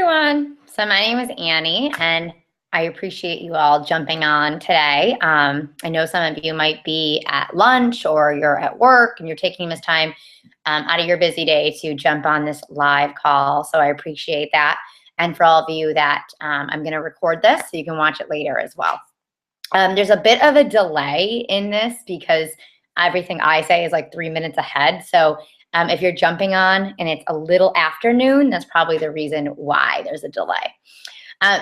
everyone. So my name is Annie, and I appreciate you all jumping on today. I know some of you might be at lunch or you're at work and you're taking this time out of your busy day to jump on this live call. So I appreciate that. And for all of you that I'm going to record this so you can watch it later as well. There's a bit of a delay in this because everything I say is like 3 minutes ahead. So if you're jumping on and it's a little afternoon, that's probably the reason why there's a delay.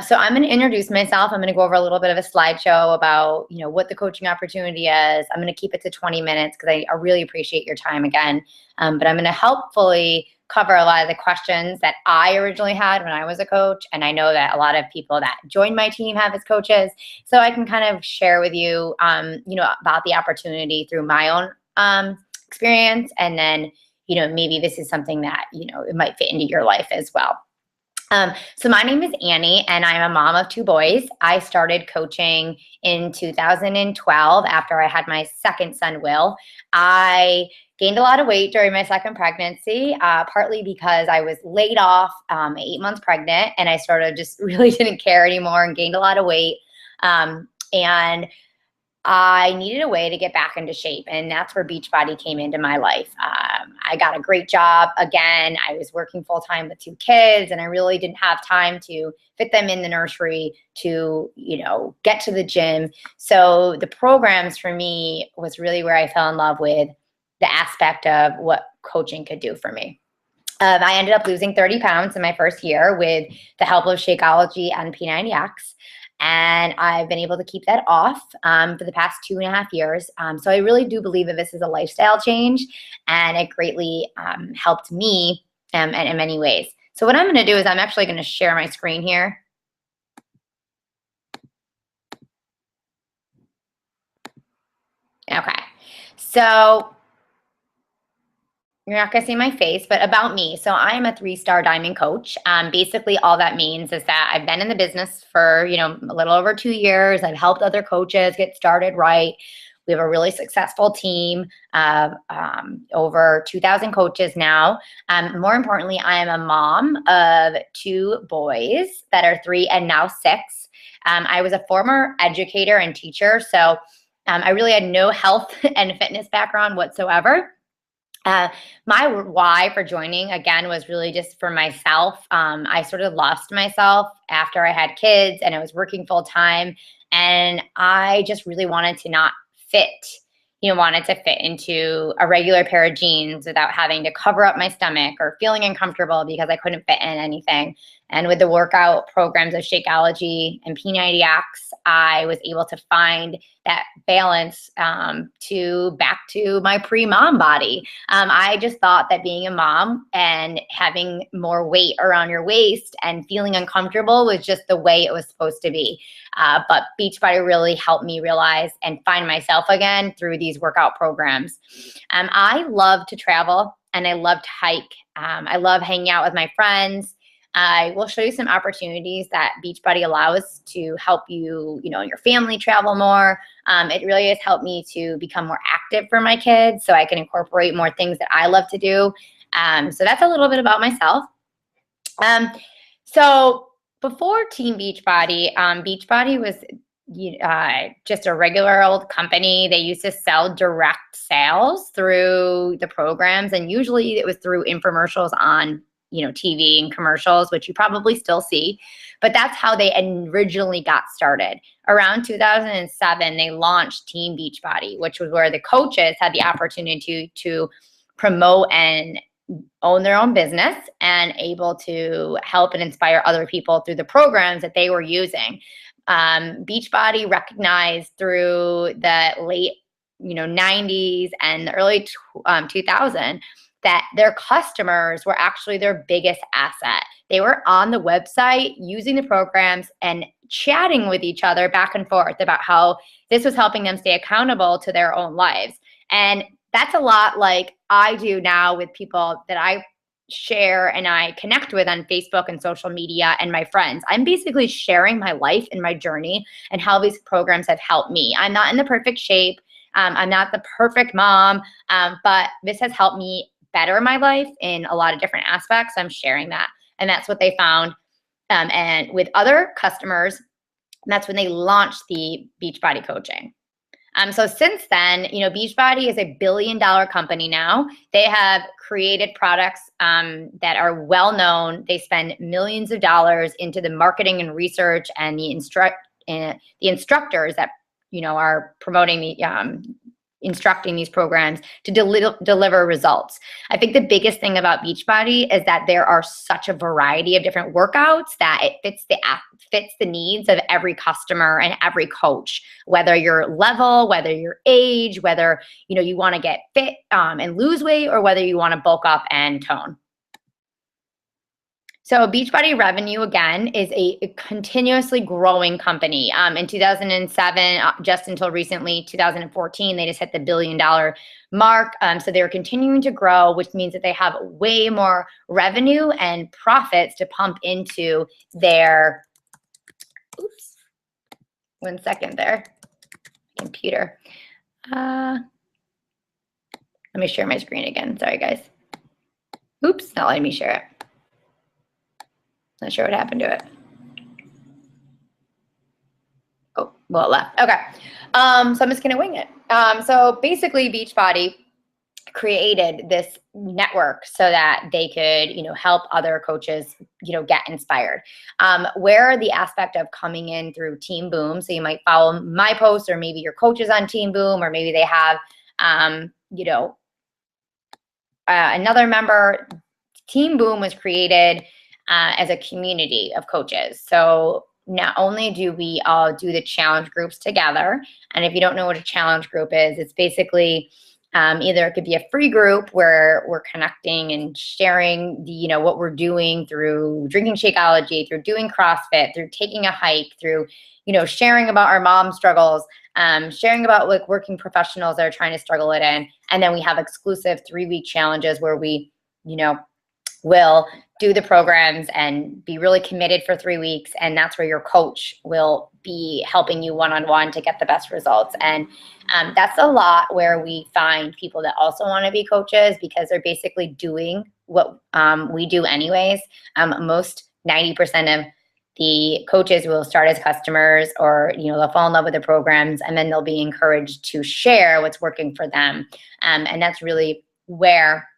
So I'm going to introduce myself. I'm going to go over a little bit of a slideshow about, what the coaching opportunity is. I'm going to keep it to 20 minutes because I really appreciate your time again. But I'm going to helpfully cover a lot of the questions that I originally had when I was a coach. And I know that a lot of people that joined my team have as coaches. So I can kind of share with you, about the opportunity through my own experience. And then, maybe this is something that, it might fit into your life as well. So my name is Annie, and I'm a mom of 2 boys. I started coaching in 2012 after I had my second son, Will. I gained a lot of weight during my second pregnancy, partly because I was laid off 8 months pregnant, and I sort of just really didn't care anymore and gained a lot of weight. And I needed a way to get back into shape, and that's where Beachbody came into my life. I got a great job. Again, I was working full-time with 2 kids, and I really didn't have time to fit them in the nursery to, get to the gym. So the programs for me was really where I fell in love with the aspect of what coaching could do for me. I ended up losing 30 pounds in my first year with the help of Shakeology and P90X. And I've been able to keep that off for the past 2.5 years. So I really do believe that this is a lifestyle change, and it greatly helped me in many ways. So what I'm going to do is I'm actually going to share my screen here. Okay. So you're not going to see my face, but about me. So I am a 3-star diamond coach. Basically, all that means is that I've been in the business for, a little over 2 years. I've helped other coaches get started right. We have a really successful team of over 2,000 coaches now. More importantly, I am a mom of 2 boys that are 3 and now 6. I was a former educator and teacher, so I really had no health and fitness background whatsoever. My why for joining, again, was really just for myself. I sort of lost myself after I had kids and I was working full time. And I just really wanted to not fit, wanted to fit into a regular pair of jeans without having to cover up my stomach or feeling uncomfortable because I couldn't fit in anything. And with the workout programs of Shakeology and P90X, I was able to find that balance back to my pre-mom body. I just thought that being a mom and having more weight around your waist and feeling uncomfortable was just the way it was supposed to be. But Beachbody really helped me realize and find myself again through these workout programs. I love to travel and I love to hike. I love hanging out with my friends. I will show you some opportunities that Beachbody allows to help you, and your family travel more. It really has helped me to become more active for my kids so I can incorporate more things that I love to do. So that's a little bit about myself. So before Team Beachbody, Beachbody was just a regular old company. They used to sell direct sales through the programs, and usually it was through infomercials on TV and commercials, which you probably still see, but that's how they originally got started. Around 2007, they launched Team Beachbody, which was where the coaches had the opportunity to promote and own their own business and able to help and inspire other people through the programs that they were using. Beachbody recognized through the late, 90s and the early 2000s that their customers were actually their biggest asset. They were on the website using the programs and chatting with each other back and forth about how this was helping them stay accountable to their own lives. And that's a lot like I do now with people that I share and I connect with on Facebook and social media and my friends. I'm basically sharing my life and my journey and how these programs have helped me. I'm not in the perfect shape. I'm not the perfect mom, but this has helped me better my life in a lot of different aspects. I'm sharing that. And that's what they found. and with other customers. And that's when they launched the Beachbody coaching. So since then, Beachbody is $1 billion company now. They have created products that are well known. They spend millions of dollars into the marketing and research and the instructors that are promoting the instructing these programs to deliver results. I think the biggest thing about Beachbody is that there are such a variety of different workouts that it fits the needs of every customer and every coach, whether your level, whether your age, whether you want to get fit and lose weight, or whether you want to bulk up and tone. So Beachbody revenue, again, is a continuously growing company. In 2007, just until recently, 2014, they just hit the $1 billion mark. So they're continuing to grow, which means that they have way more revenue and profits to pump into their, oops, 1 second there, computer. Let me share my screen again. Sorry, guys. Oops, not letting me share it. Not sure what happened to it. Oh, well, it left. Okay. So I'm just going to wing it. So basically, Beachbody created this network so that they could, help other coaches, get inspired. Where the aspect of coming in through Team Boom, so you might follow my post, or maybe your coach is on Team Boom, or maybe they have, another member. Team Boom was created as a community of coaches. So not only do we all do the challenge groups together, and if you don't know what a challenge group is, it's basically either it could be a free group where we're connecting and sharing what we're doing through drinking Shakeology, through doing CrossFit, through taking a hike, through sharing about our mom struggles, sharing about like working professionals that are trying to struggle it in. And then we have exclusive 3-week challenges where we will do the programs and be really committed for 3 weeks. And that's where your coach will be helping you one-on-one to get the best results. And that's a lot where we find people that also want to be coaches, because they're basically doing what we do anyways. Most 90% of the coaches will start as customers, or they'll fall in love with the programs, and then they'll be encouraged to share what's working for them. And that's really where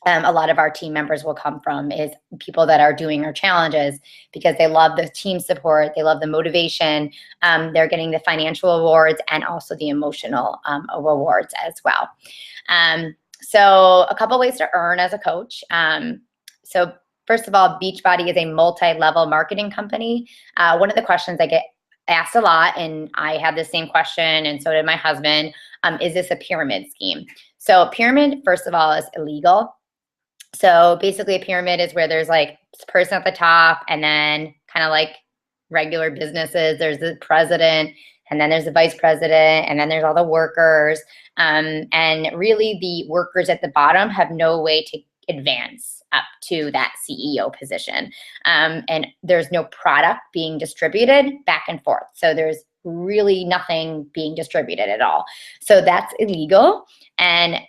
a lot of our team members will come from, is people that are doing our challenges because they love the team support, they love the motivation, they're getting the financial rewards and also the emotional rewards as well. So a couple ways to earn as a coach. So first of all, Beachbody is a multi-level marketing company. One of the questions I get asked a lot, and I had the same question, and so did my husband, is this a pyramid scheme? So a pyramid, first of all, is illegal. So basically a pyramid is where there's like this person at the top, and then kind of like regular businesses, there's the president, and then there's the vice president, and then there's all the workers. And really the workers at the bottom have no way to advance up to that CEO position. And there's no product being distributed back and forth. So there's really nothing being distributed at all. So that's illegal. And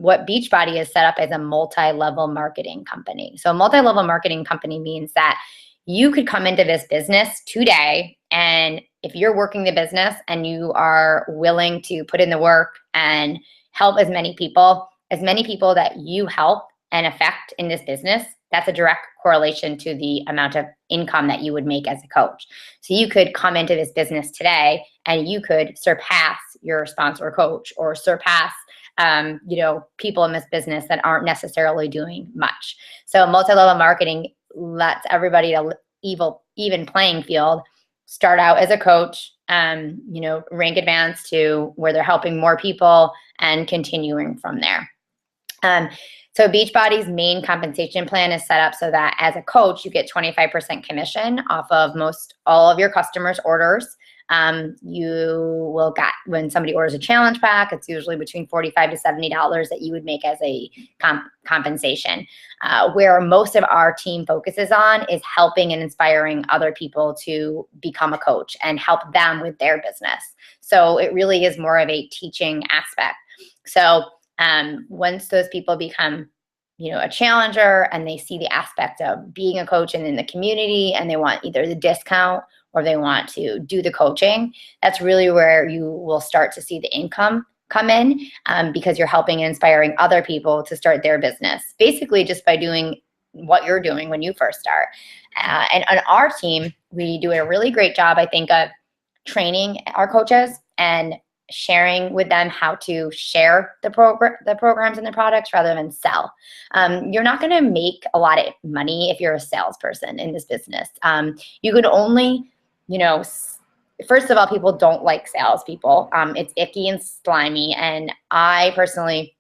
what Beachbody is set up as a multi-level marketing company. So a multi-level marketing company means that you could come into this business today, and if you're working the business and you are willing to put in the work and help as many people that you help and affect in this business, that's a direct correlation to the amount of income that you would make as a coach. So you could come into this business today and you could surpass your sponsor coach, or surpass people in this business that aren't necessarily doing much. So multi-level marketing lets everybody to even playing field start out as a coach, rank advance to where they're helping more people and continuing from there. So Beachbody's main compensation plan is set up so that as a coach, you get 25% commission off of all of your customers' orders. You will get, when somebody orders a challenge pack, it's usually between $45 to $70 that you would make as a compensation. Where most of our team focuses on is helping and inspiring other people to become a coach and help them with their business. So it really is more of a teaching aspect. So once those people become a challenger and they see the aspect of being a coach and in the community, and they want either the discount or they want to do the coaching, that's really where you will start to see the income come in, because you're helping and inspiring other people to start their business, basically just by doing what you're doing when you first start. And on our team, we do a really great job, I think, of training our coaches and sharing with them how to share the programs and the products rather than sell. You're not going to make a lot of money if you're a salesperson in this business. You could only, first of all, people don't like salespeople. It's icky and slimy. And I personally,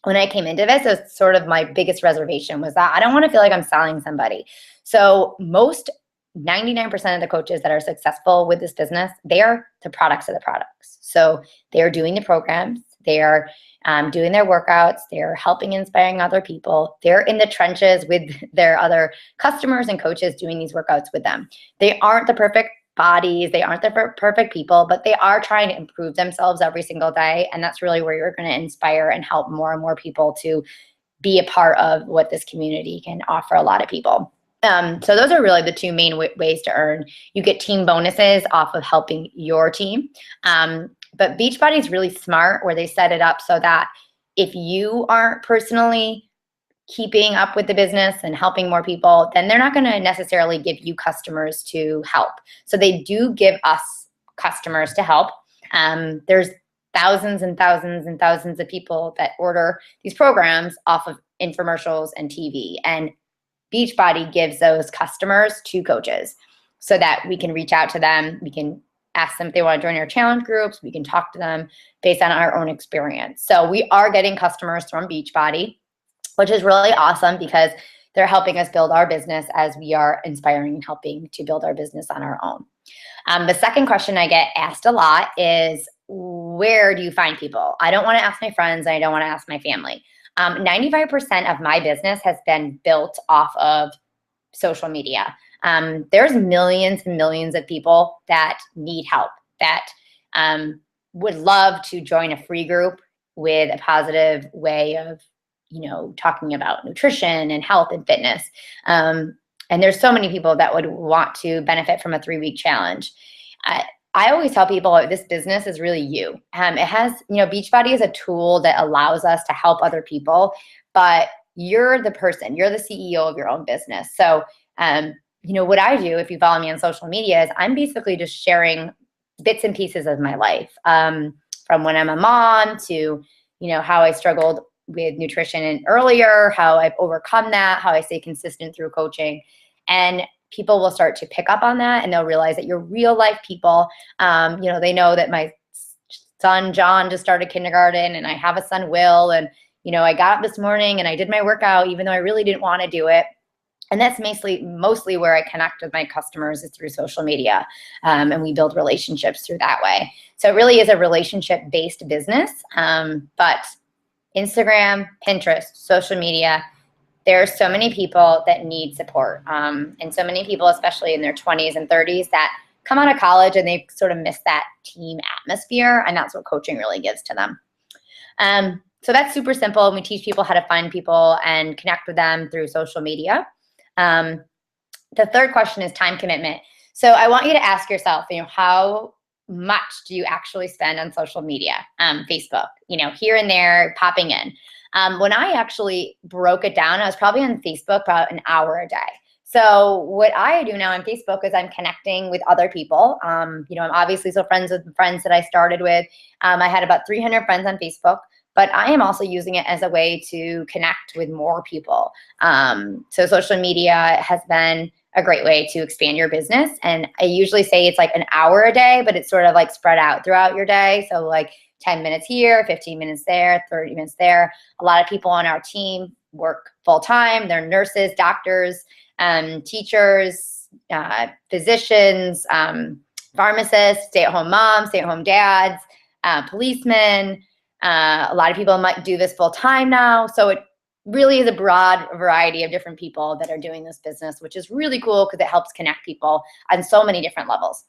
when I came into this, it was sort of my biggest reservation was that I don't want to feel like I'm selling somebody. So 99% of the coaches that are successful with this business, they are the products of the products. So they are doing the programs, they are doing their workouts, they're helping inspiring other people. They're in the trenches with their other customers and coaches doing these workouts with them. They aren't the perfect bodies, they aren't the perfect people, but they are trying to improve themselves every single day. And that's really where you're going to inspire and help more and more people to be a part of what this community can offer a lot of people. So those are really the two main ways to earn. You get team bonuses off of helping your team. But Beachbody is really smart where they set it up so that if you aren't personally keeping up with the business and helping more people, then they're not going to necessarily give you customers to help. So they do give us customers to help. There's thousands and thousands and thousands of people that order these programs off of infomercials and TV. And Beachbody gives those customers to coaches so that we can reach out to them. We can ask them if they want to join our challenge groups. We can talk to them based on our own experience. So we are getting customers from Beachbody, which is really awesome because they're helping us build our business as we are inspiring and helping to build our business on our own. The second question I get asked a lot is, where do you find people? I don't want to ask my friends. I don't want to ask my family. 95% of my business has been built off of social media. There's millions and millions of people that need help, that would love to join a free group with a positive way of, talking about nutrition and health and fitness. And there's so many people that would want to benefit from a 3-week challenge. I always tell people this business is really you. It has, Beachbody is a tool that allows us to help other people, but you're the person, you're the CEO of your own business. So, what I do, if you follow me on social media, is I'm basically just sharing bits and pieces of my life, from when I'm a mom to, how I struggled with nutrition and earlier, how I've overcome that, how I stay consistent through coaching. And people will start to pick up on that and they'll realize that you're real life people. They know that my son, John, just started kindergarten and I have a son, Will. And, I got up this morning and I did my workout, even though I really didn't want to do it. And that's mostly where I connect with my customers is through social media. And we build relationships through that way. So it really is a relationship-based business. But Instagram, Pinterest, social media, there are so many people that need support. And so many people, especially in their 20s and 30s, that come out of college and they sort of miss that team atmosphere. And that's what coaching really gives to them. So that's super simple. We teach people how to find people and connect with them through social media. The third question is time commitment. So I want you to ask yourself, how much do you actually spend on social media? Facebook, here and there, popping in. When I actually broke it down, I was probably on Facebook about an hour a day. So what I do now on Facebook is I'm connecting with other people. I'm obviously still friends with friends that I started with. I had about 300 friends on Facebook, but I am also using it as a way to connect with more people. So social media has been a great way to expand your business. And I usually say it's like an hour a day, but it's sort of like spread out throughout your day. So like 10 minutes here, 15 minutes there, 30 minutes there. A lot of people on our team work full time. They're nurses, doctors, teachers, physicians, pharmacists, stay-at-home moms, stay-at-home dads, policemen. A lot of people might do this full time now. So it really is a broad variety of different people that are doing this business, which is really cool because it helps connect people on so many different levels.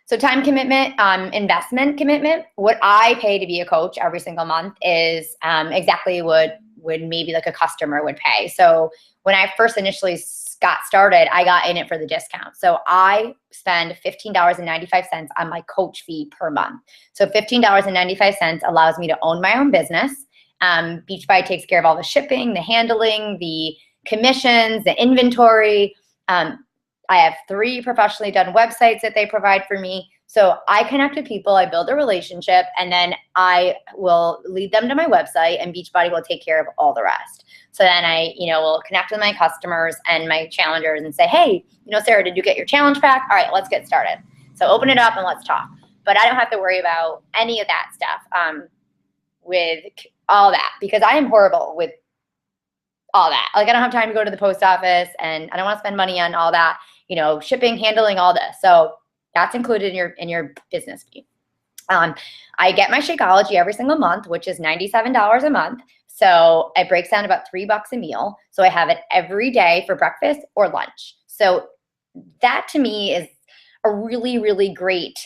So time commitment, investment commitment. What I pay to be a coach every single month is exactly what would maybe like a customer would pay. So when I first initially got started, I got in it for the discount. So I spend $15.95 on my coach fee per month. So $15.95 allows me to own my own business. Beachbody takes care of all the shipping, the handling, the commissions, the inventory. I have 3 professionally done websites that they provide for me. So I connect with people, I build a relationship, and then I will lead them to my website, and Beachbody will take care of all the rest. So then I, will connect with my customers and my challengers and say, hey, Sarah, did you get your challenge pack? All right, let's get started. So open it up and let's talk. But I don't have to worry about any of that stuff with all that, because I am horrible with all that. Like, I don't have time to go to the post office, and I don't want to spend money on all that, shipping, handling, all this. So that's included in your business fee. I get my Shakeology every single month, which is $97 a month. So it breaks down about $3 a meal. So I have it every day for breakfast or lunch. So that to me is a really, really great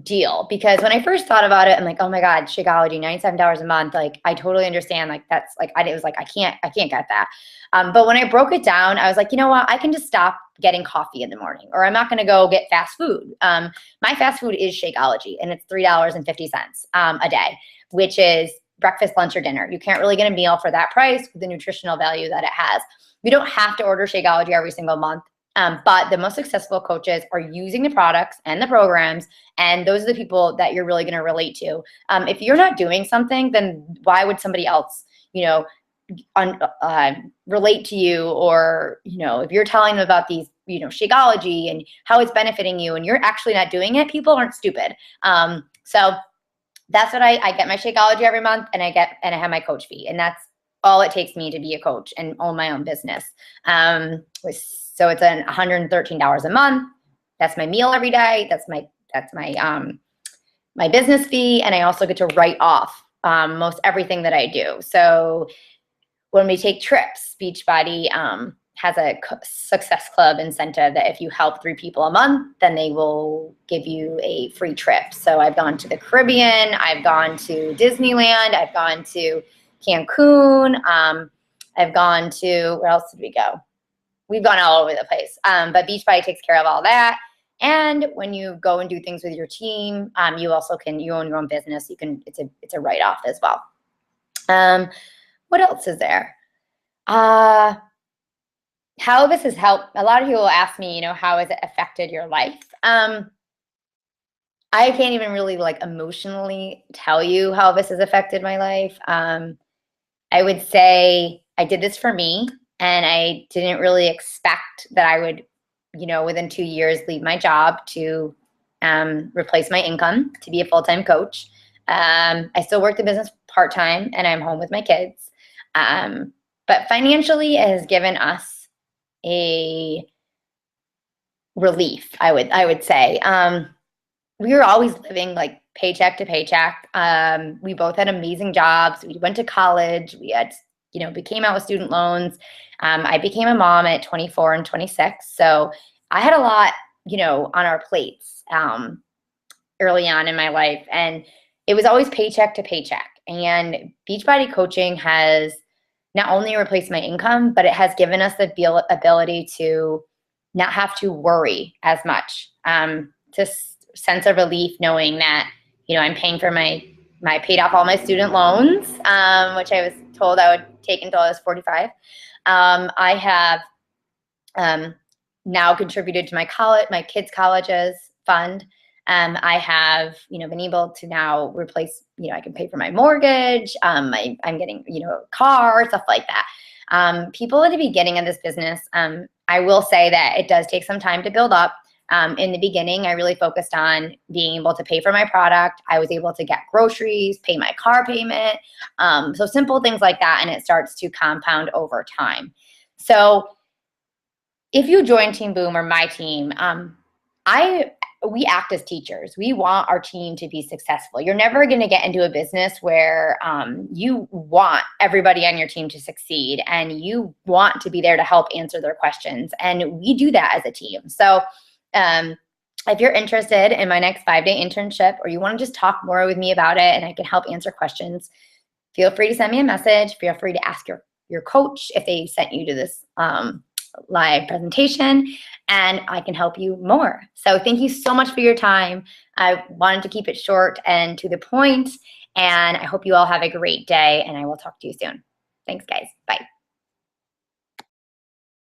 deal, because when I first thought about it, I'm like, oh my God, Shakeology, $97 a month. Like, I totally understand. Like, that's like, it was like, I can't get that. But when I broke it down, I was like, you know what? I can just stop getting coffee in the morning, or I'm not going to go get fast food. My fast food is Shakeology, and it's $3.50 a day, which is breakfast, lunch, or dinner. You can't really get a meal for that price with the nutritional value that it has. You don't have to order Shakeology every single month. But the most successful coaches are using the products and the programs, and those are the people that you're really going to relate to. If you're not doing something, then why would somebody else, relate to you? Or, if you're telling them about these, Shakeology and how it's benefiting you, and you're actually not doing it, people aren't stupid. So that's what I get my Shakeology every month, and I have my coach fee, and that's all it takes me to be a coach and own my own business. So it's $113 a month. That's my meal every day. That's my business fee, and I also get to write off most everything that I do. So when we take trips, Beachbody has a Success Club incentive that if you help 3 people a month, then they will give you a free trip. So I've gone to the Caribbean, I've gone to Disneyland, I've gone to Cancun, I've gone to, where else did we go? We've gone all over the place, but Beachbody takes care of all that. And when you go and do things with your team, you also you own your own business. It's a write-off as well. What else is there? How this has helped. A lot of people ask me, how has it affected your life? I can't even really emotionally tell you how this has affected my life. I would say I did this for me. And I didn't really expect that I would, within 2 years, leave my job to replace my income to be a full-time coach. I still work the business part-time, and I'm home with my kids. But financially, it has given us a relief, I would say. We were always living paycheck to paycheck. We both had amazing jobs. We went to college. We had we came out with student loans. I became a mom at 24 and 26. So I had a lot, on our plates early on in my life. And it was always paycheck to paycheck. And Beachbody coaching has not only replaced my income, but it has given us the ability to not have to worry as much. Just sense of relief knowing that, I'm paying for I paid off all my student loans, which I was told I would take until I was 45. I have now contributed to my kids' colleges fund. I have, been able to now replace, I can pay for my mortgage. I'm getting, a car, stuff like that. People at the beginning of this business, I will say that it does take some time to build up. In the beginning, I really focused on being able to pay for my product. I was able to get groceries, pay my car payment. So simple things like that. And it starts to compound over time. So if you join Team Boom or my team, we act as teachers. We want our team to be successful. You're never going to get into a business where you want everybody on your team to succeed, and you want to be there to help answer their questions. And we do that as a team. So if you're interested in my next 5-day internship, or you want to just talk more with me about it and I can help answer questions, feel free to send me a message. Feel free to ask your coach if they sent you to this live presentation, and I can help you more. So thank you so much for your time. I wanted to keep it short and to the point, and I hope you all have a great day, and I will talk to you soon. Thanks, guys. Bye.